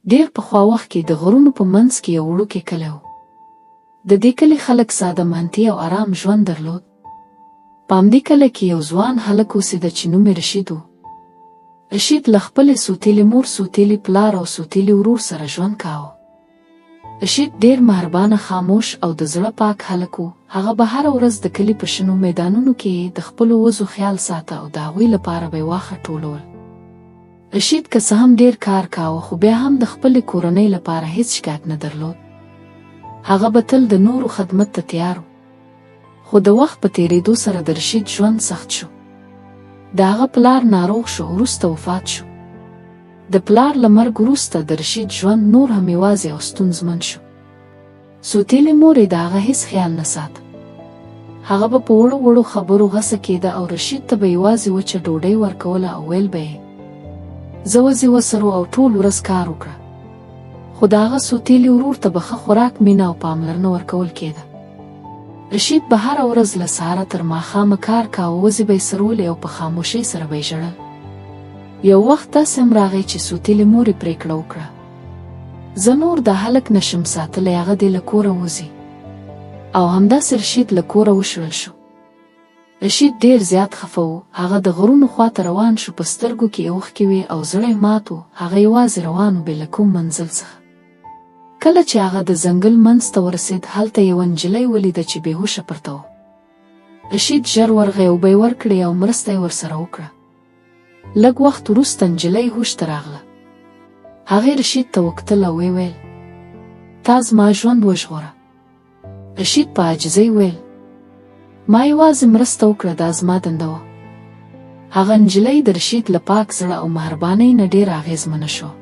ډېر پخوا وخت کې د غرونو په منځ کې یو وړوکی کلی و. د دې کلي خلک ساده مهنتي او آرام ژوند درلود. په همدې کلي کې یو ځوان هلک اوسېده چې نوم یې رشید و. رشید له خپلې سوتېلې مور، سوتېلي پلار او سوتېلي ورور سره ژوند کاوه. رشید ډېر مهربانه، خاموش او د زړه پاک هلک و. هغه به هره ورځ د کلي په شنو میدانونو کې د خپلو وزو خیال ساته او د هغوی لپاره به یې واښه ټولول. رشید که څه هم ډېر کار کاوه، خو بیا هم د خپلې کورنۍ لپاره هیڅ شکایت نه درلود. هغه به تل د نورو خدمت ته تیار و. خو د وخت په تېرېدو سره د رشید ژوند سخت شو. د هغه پلار ناروغ شو، وروسته وفات شو. د پلار له مرګ وروسته د رشید ژوند نور هم یوازې او ستونزمن شو. سوتېلې مور یې د هغه هیڅ خیال نه ساته. هغه به په وړو وړو خبرو غصه کېده او رشید ته به یوازې وچه ډوډۍ ورکوله او ویل به یې زه وزې وسرو او ټول ورځ کار وکړه. خو د هغه سوتېلي ورور ته به ښه خوراک، مینه او پاملرنه ورکول کېده. رشید به هره ورځ له سهاره تر ماښامه کار کاوه، وزې به یې سرولې او په خاموشۍ سره به یې ژړل. یو وخت داسې هم راغی چې سوتېلې مور یې پرېکړه وکړه زه نور دا هلک نشم ساتلی، هغه دې له کوره وځي. او همداسې رشید له کوره وشړل شو. رشید ډېر زیات خفه و. هغه د غرونو خواته روان شو، په سترګو کې یې اوښکې وې او زړه یې مات و. هغه یوازې روان و، بې له کوم منزل څخه. کله چې هغه د ځنګل منځ ته ورسېد، هلته یوه نجلۍ ولیده چې بېهوشه پرته وه. رشید ژر ورغی، اوبه یې ورکړې او مرسته یې ورسره وکړه. لږ وخت وروسته نجلۍ هوش ته راغله. هغې رشید ته وکتل او ویې ویل تا زما ژوند وژغوره. رشید په عاجزۍ ویل ما یوازې مرسته وکړه، دا زما دنده وه. هغه نجلۍ د رشید له پاک زړه او مهربانۍ نه ډېره اغېزمنه شوه.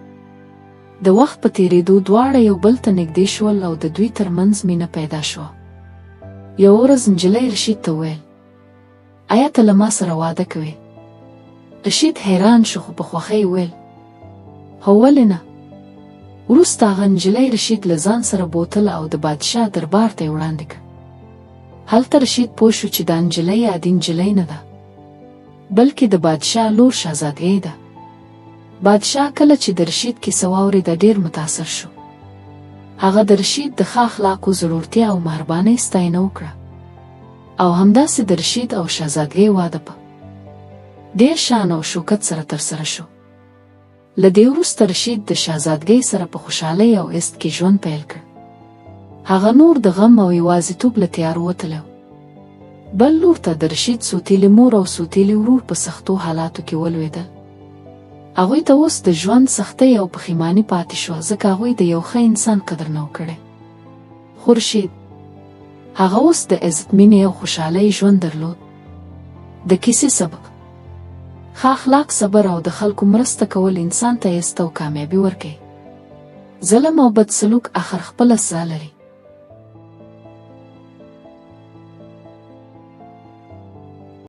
د وخت په تېرېدو دواړه یو بل ته نږدې شول او د دوی تر منځ مینه پیدا شوه. یوه ورځ نجلۍ رشید ته وویل آیا ته له ما سره واده کوې؟ رشید حیران شو، خو په خوښۍ وویل هو، ولې نه. وروسته هغه نجلۍ رشید له ځان سره بوتله او د بادشاه دربار ته یې وړاندې کړه. هلته رشید پوه شو چې دا نجلۍ عادي نجلۍ نه ده، بلکې د بادشاه لور شهزادګۍ ده. بادشاه کله چې د رشید کیسه واورېده ډېر متاثر شو. هغه د رشید د ښه اخلاقو، زړورتیا او مهربانۍ ستاینه وکړه. او همداسې د رشید او شهزادګۍ واده په ډېر شان او شوکت سره ترسره شو. له دې وروسته رشید د شهزادګۍ سره په خوشحالۍ او عزت کې ژوند پیل کړ. هغه نور د غم او یوازیتوب له تیارو وتلی. بل لور ته د رشید سوتېلې مور او سوتېلي ورور په سختو حالاتو کې ولوېدل. هغوی ته اوس د ژوند سختۍ او پښیماني پاتې شوه، ځکه هغوی د یو ښه انسان قدر نه و کړی. خو رشید هغه اوس د عزت، مینې او خوشحالۍ ژوند درلود. د کیسې سبق: ښه اخلاق، صبر او د خلکو مرسته کول انسان ته عزت او کامیابي ورکوي. ظلم او بد سلوک اخر خپله سزا لري.